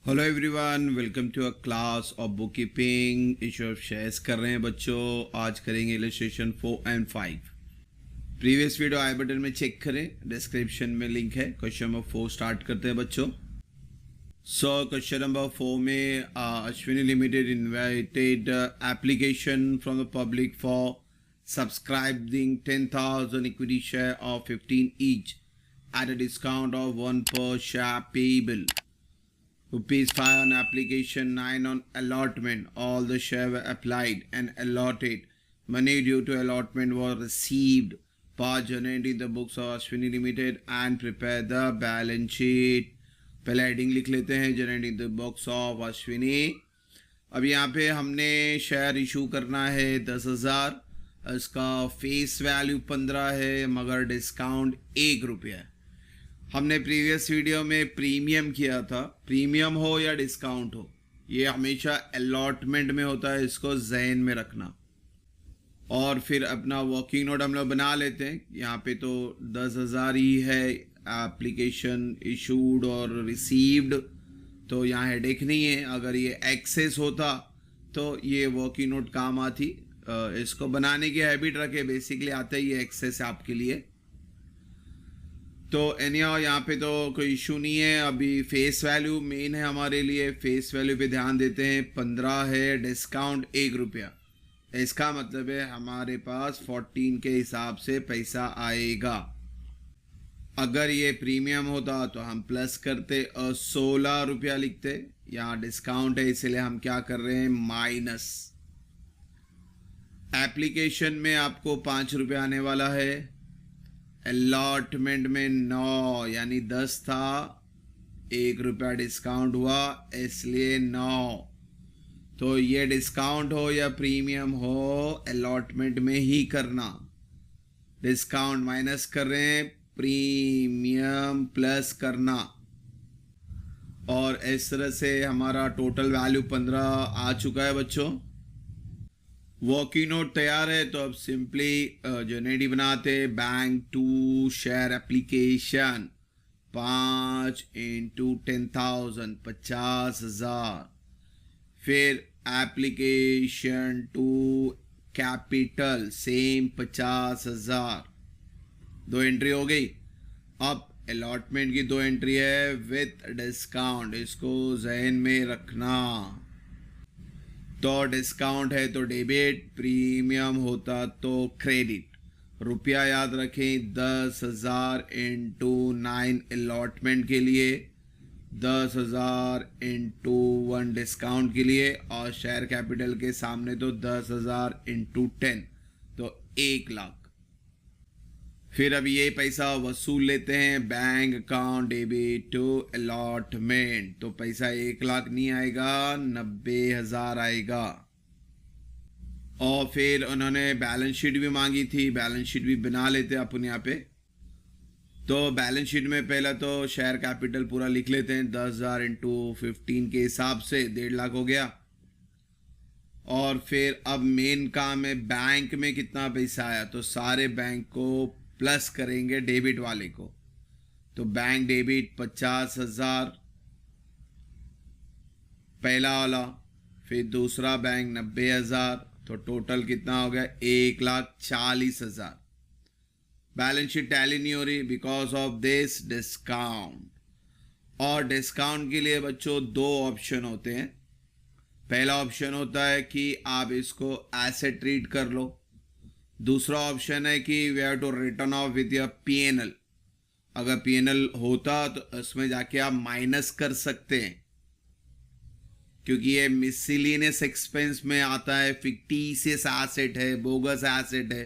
Hello everyone, welcome to a class of bookkeeping. Issue of shares कर रहे हैं बच्चों। आज करेंगे illustration 4 and 5। Previous video I button में चेक करें, डिस्क्रिप्शन में लिंक है। क्वेश्चन नंबर 4 स्टार्ट करते हैं बच्चों। क्वेश्चन नंबर 4 में Ashwini limited invited application from the public for subscribing 10,000 equity share of 15 each at a discount of 1 per share payable. Rupees 5 on application, 9 on allotment. All the shares were applied and allotted. Money due to allotment was received. Part generate in the books of Ashwini Limited and prepare the balance sheet. पहले heading लिख लेते हैं, generate in the box of Ashwini. अब यहाँ पे हमने share issue करना है 10,000। इसका फेस वैल्यू 15 है, मगर डिस्काउंट 1 रुपया है। हमने प्रीवियस वीडियो में प्रीमियम किया था। प्रीमियम हो या डिस्काउंट हो, ये हमेशा अलॉटमेंट में होता है, इसको जहन में रखना। और फिर अपना वर्किंग नोट हम लोग बना लेते हैं। यहाँ पे तो 10,000 ही है, एप्लीकेशन इशूड और रिसीव्ड, तो यहाँ हेडेक नहीं है। अगर ये एक्सेस होता तो ये वर्किंग नोट काम आती। इसको बनाने की हैबिट रखे, बेसिकली आता ही है एक्सेस आपके लिए। तो एनीहाउ यहाँ पे तो कोई इशू नहीं है। अभी फेस वैल्यू मेन है हमारे लिए, फेस वैल्यू पे ध्यान देते हैं। 15 है, डिस्काउंट 1 रुपया। इसका मतलब है हमारे पास 14 के हिसाब से पैसा आएगा। अगर ये प्रीमियम होता तो हम प्लस करते और 16 रुपया लिखते। यहाँ डिस्काउंट है इसलिए हम क्या कर रहे हैं, माइनस। एप्लीकेशन में आपको 5 रुपया आने वाला है, अलॉटमेंट में 9 यानी 10 था, 1 रुपया डिस्काउंट हुआ इसलिए 9। तो ये डिस्काउंट हो या प्रीमियम हो, अलॉटमेंट में ही करना। डिस्काउंट माइनस कर रहे हैं, प्रीमियम प्लस करना। और इस तरह से हमारा टोटल वैल्यू 15 आ चुका है बच्चों। वर्किंग नोट तैयार है तो अब सिंपली जनरेटी बनाते। Bank to share application 5 × 10,000 50,000। फिर application to capital same 50,000। 2 entry हो गई। अब अलॉटमेंट की 2 एंट्री है विथ डिस्काउंट, इसको जहन में रखना। तो डिस्काउंट है तो डेबिट, प्रीमियम होता तो क्रेडिट। रुपया याद रखें, 10,000 × 9 अलॉटमेंट के लिए, 10,000 × 1 डिस्काउंट के लिए, और शेयर कैपिटल के सामने तो 10,000 × 10 तो 1 लाख। फिर अब ये पैसा वसूल लेते हैं bank account debit to allotment. तो पैसा 1 लाख नहीं आएगा, 90,000 आएगा। और फिर उन्होंने बैलेंस शीट भी मांगी थी, बैलेंस शीट भी बना लेते अपन यहाँ पे। तो बैलेंस शीट में पहला तो शेयर कैपिटल पूरा लिख लेते हैं। 10,000 × 15 के हिसाब से 1.5 लाख हो गया। और फिर अब मेन काम है बैंक में कितना पैसा आया, तो सारे बैंक को प्लस करेंगे डेबिट वाले को। तो बैंक डेबिट 50,000 पहला वाला, फिर दूसरा बैंक 90,000, तो टोटल कितना हो गया, 1,40,000। बैलेंस शीट टैली नहीं हो रही बिकॉज ऑफ दिस डिस्काउंट। और डिस्काउंट के लिए बच्चों 2 ऑप्शन होते हैं। पहला ऑप्शन होता है कि आप इसको एसेट ट्रीट कर लो। दूसरा ऑप्शन है कि we have to return of with your P&L। अगर P&L होता तो उसमें जाके आप माइनस कर सकते हैं, क्योंकि ये मिसलिनियस एक्सपेंस में आता है, फिक्टिशियस एसेट है, बोगस एसेट है।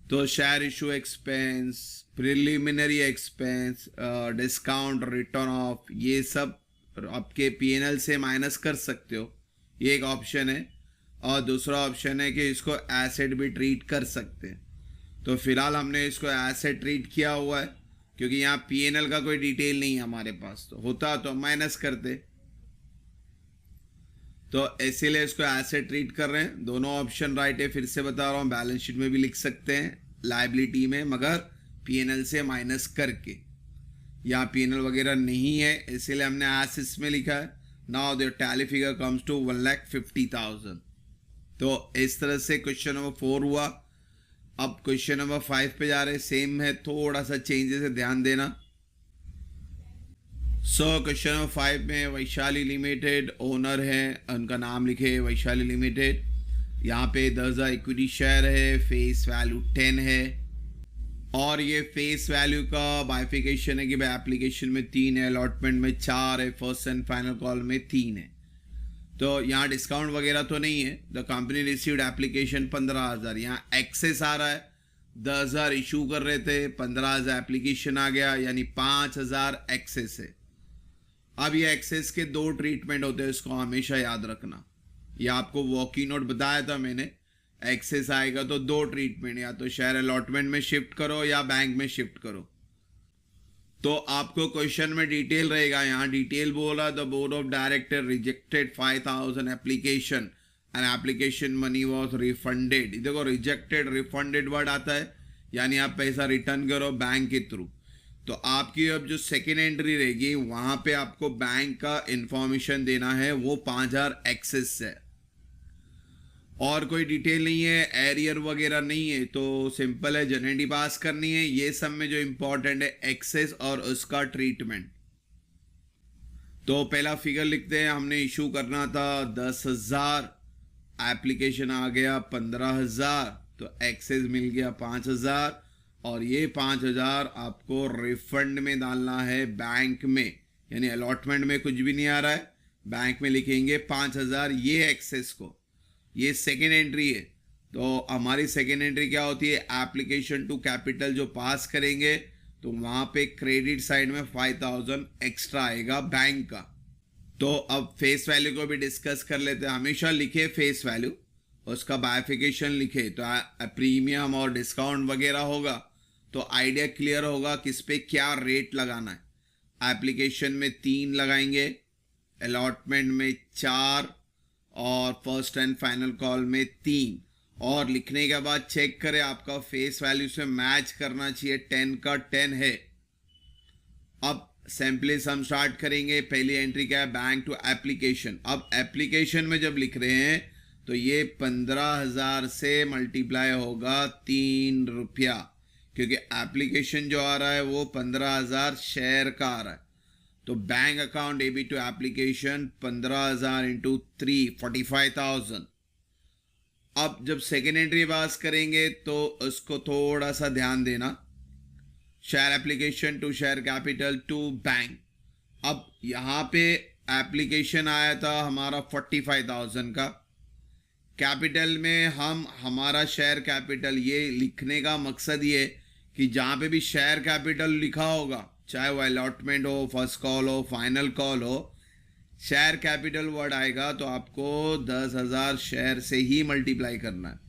तो share issue expense, preliminary expense, discount, return of, ये सब आपके P&L से माइनस कर सकते हो। ये एक ऑप्शन है। और दूसरा ऑप्शन है कि इसको एसेट भी ट्रीट कर सकते हैं। तो फिलहाल हमने इसको एसेट ट्रीट किया हुआ है, क्योंकि यहाँ P&L का कोई डिटेल नहीं है हमारे पास। तो होता तो माइनस करते, तो इसीलिए इसको एसेट ट्रीट कर रहे हैं। दोनों ऑप्शन राइट है, फिर से बता रहा हूँ। बैलेंस शीट में भी लिख सकते हैं लायबिलिटी में, मगर P&L से माइनस करके। यहाँ पीएनएल वगैरह नहीं है, इसीलिए हमने एसेट्स में लिखा है। Now the tally figure comes to 1,50,000। तो इस तरह से क्वेश्चन नंबर 4 हुआ। अब क्वेश्चन नंबर 5 पे जा रहे हैं, सेम है, थोड़ा सा चेंजेस है, ध्यान देना। क्वेश्चन नंबर 5 में वैशाली लिमिटेड ओनर है, उनका नाम लिखे वैशाली लिमिटेड। यहाँ पे 10,000 इक्विटी शेयर है, फेस वैल्यू 10 है, और ये फेस वैल्यू का बाइफिकेशन है कि भाई एप्लीकेशन में 3 है, अलॉटमेंट में 4 है, फर्स्ट एंड फाइनल कॉल में 3 है। तो यहाँ डिस्काउंट वगैरह तो नहीं है। द कंपनी रिसीव्ड एप्लीकेशन 15,000, यहाँ एक्सेस आ रहा है, 10,000 इशू कर रहे थे, 15,000 एप्लीकेशन आ गया, यानी 5,000 एक्सेस है। अब ये एक्सेस के 2 ट्रीटमेंट होते हैं, इसको हमेशा याद रखना। ये आपको वॉकी नोट बताया था मैंने, एक्सेस आएगा तो 2 ट्रीटमेंट, या तो शेयर अलॉटमेंट में शिफ्ट करो या बैंक में शिफ्ट करो। तो आपको क्वेश्चन में डिटेल रहेगा, यहाँ डिटेल बोला, the board of director rejected 5,000 application and application money was refunded. देखो रिजेक्टेड रिफंडेड वर्ड आता है, यानी आप पैसा रिटर्न करो बैंक के थ्रू। तो आपकी अब जो सेकेंड एंट्री रहेगी वहां पे आपको बैंक का इंफॉर्मेशन देना है, वो 5,000 एक्सेस है, और कोई डिटेल नहीं है, एरियर वगैरह नहीं है। तो सिंपल है, जनरली पास करनी है। ये सब में जो इंपॉर्टेंट है एक्सेस और उसका ट्रीटमेंट। तो पहला फिगर लिखते हैं, हमने इशू करना था 10,000, एप्लीकेशन आ गया 15,000, तो एक्सेस मिल गया 5,000, और ये 5,000 आपको रिफंड में डालना है बैंक में, यानी अलॉटमेंट में कुछ भी नहीं आ रहा है, बैंक में लिखेंगे 5,000 ये एक्सेस को। ये सेकेंड एंट्री है। तो हमारी सेकेंड एंट्री क्या होती है, एप्लीकेशन टू कैपिटल जो पास करेंगे तो वहां पे क्रेडिट साइड में 5,000 एक्स्ट्रा आएगा बैंक का। तो अब फेस वैल्यू को भी डिस्कस कर लेते हैं। हमेशा लिखे फेस वैल्यू, उसका बाइफिकेशन लिखे, तो प्रीमियम और डिस्काउंट वगैरह होगा तो आइडिया क्लियर होगा किस पे क्या रेट लगाना है। एप्लीकेशन में 3 लगाएंगे, अलॉटमेंट में 4, और फर्स्ट एंड फाइनल कॉल में 3, और लिखने के बाद चेक करें आपका फेस वैल्यू से मैच करना चाहिए, 10 का 10 है। अब सिंपली सम स्टार्ट करेंगे। पहली एंट्री क्या है, बैंक टू एप्लीकेशन। अब एप्लीकेशन में जब लिख रहे हैं तो ये 15,000 से मल्टीप्लाई होगा 3 रुपया, क्योंकि एप्लीकेशन जो आ रहा है वो 15,000 शेयर का आ रहा है। तो bank account AB to application 15,000 into 3 45,000। अब जब सेकेंड एंट्री पास करेंगे तो उसको थोड़ा सा ध्यान देना, share application to share capital to bank. अब यहाँ पे एप्लीकेशन आया था हमारा 45,000 का, कैपिटल में हम हमारा शेयर कैपिटल, ये लिखने का मकसद ये कि जहाँ पे भी शेयर कैपिटल लिखा होगा, चाहे वो अलॉटमेंट हो, फर्स्ट कॉल हो, फाइनल कॉल हो, शेयर कैपिटल वर्ड आएगा तो आपको 10,000 शेयर से ही मल्टीप्लाई करना है।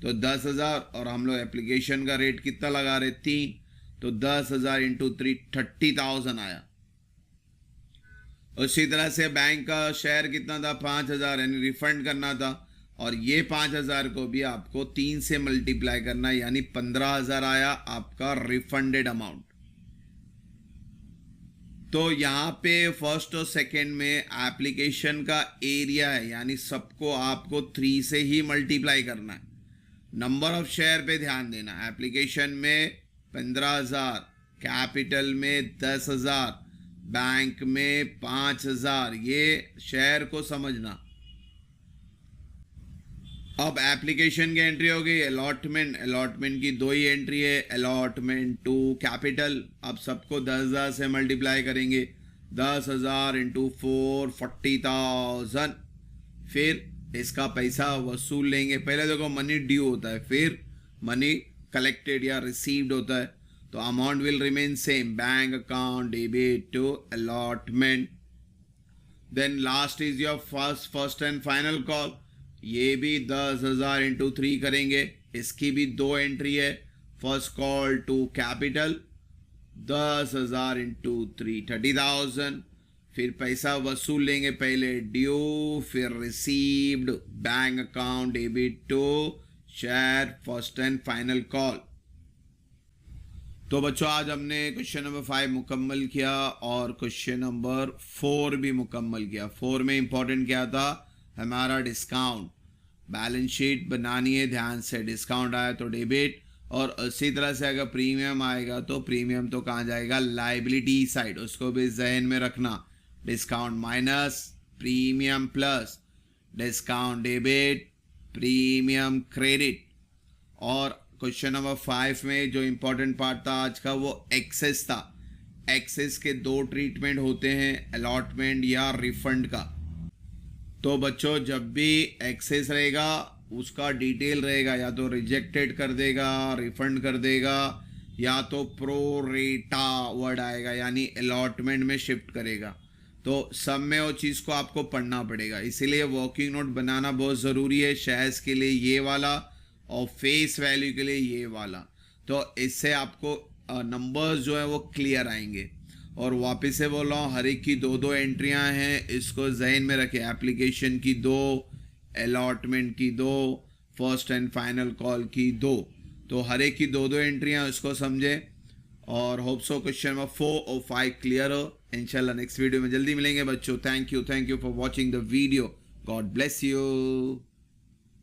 तो 10,000, और हम लोग एप्लीकेशन का रेट कितना लगा रहे, 3, तो 10,000 इंटू 3 30,000 आया। उसी तरह से बैंक का शेयर कितना था, 5,000, यानी रिफंड करना था, और ये 5,000 को भी आपको 3 से मल्टीप्लाई करना, यानी 15,000 आया आपका रिफंडेड अमाउंट। तो यहाँ पे फर्स्ट और सेकंड में एप्लीकेशन का एरिया है, यानी सबको आपको 3 से ही मल्टीप्लाई करना है। नंबर ऑफ शेयर पे ध्यान देना, एप्लीकेशन में 15,000, कैपिटल में 10,000, बैंक में 5,000, ये शेयर को समझना। अब एप्लीकेशन की एंट्री हो गई, अलॉटमेंट की 2 ही एंट्री है, अलॉटमेंट टू कैपिटल। अब सबको 10,000 से मल्टीप्लाई करेंगे, 10,000 इंटू 4 40,000। फिर इसका पैसा वसूल लेंगे। पहले देखो मनी ड्यू होता है, फिर मनी कलेक्टेड या रिसीव्ड होता है। तो amount will remain same, bank account debit to allotment. Then last is your first and final call. ये भी 10,000 इंटू 3 करेंगे, इसकी भी 2 एंट्री है, first call to capital 10,000 into 3 30,000। फिर पैसा वसूल लेंगे, पहले ड्यू फिर received, bank account debit to share first and final call. तो बच्चों आज हमने क्वेश्चन नंबर 5 मुकम्मल किया और क्वेश्चन नंबर 4 भी मुकम्मल किया। 4 में इंपॉर्टेंट क्या था, हमारा डिस्काउंट। बैलेंस शीट बनानी है ध्यान से, डिस्काउंट आया तो डेबिट, और इसी तरह से अगर प्रीमियम आएगा तो प्रीमियम तो कहाँ जाएगा, लाइबिलिटी साइड, उसको भी जहन में रखना। Discount minus premium plus, discount debit premium credit. और क्वेश्चन नंबर 5 में जो इंपॉर्टेंट पार्ट था आज का वो एक्सेस था। एक्सेस के 2 ट्रीटमेंट होते हैं, अलॉटमेंट या रिफंड का। तो बच्चों जब भी एक्सेस रहेगा उसका डिटेल रहेगा, या तो रिजेक्टेड कर देगा, रिफंड कर देगा, या तो प्रोरेटा वर्ड आएगा यानी अलॉटमेंट में शिफ्ट करेगा। तो सब में वो चीज़ को आपको पढ़ना पड़ेगा, इसीलिए वर्किंग नोट बनाना बहुत ज़रूरी है। शेयर्स के लिए ये वाला और फेस वैल्यू के लिए ये वाला, तो इससे आपको नंबर्स जो है वो क्लियर आएंगे। और वापस से बोल रहा हूँ, हर एक की 2-2 एंट्रियां हैं, इसको जहन में रखें। एप्लीकेशन की 2, अलॉटमेंट की 2, फर्स्ट एंड फाइनल कॉल की 2, तो हर एक की 2-2 एंट्रियां, इसको समझे। और होप सो क्वेश्चन नंबर 4 और 5 क्लियर हो। इंशाल्लाह नेक्स्ट वीडियो में जल्दी मिलेंगे बच्चों। Thank you for watching the video. God bless you.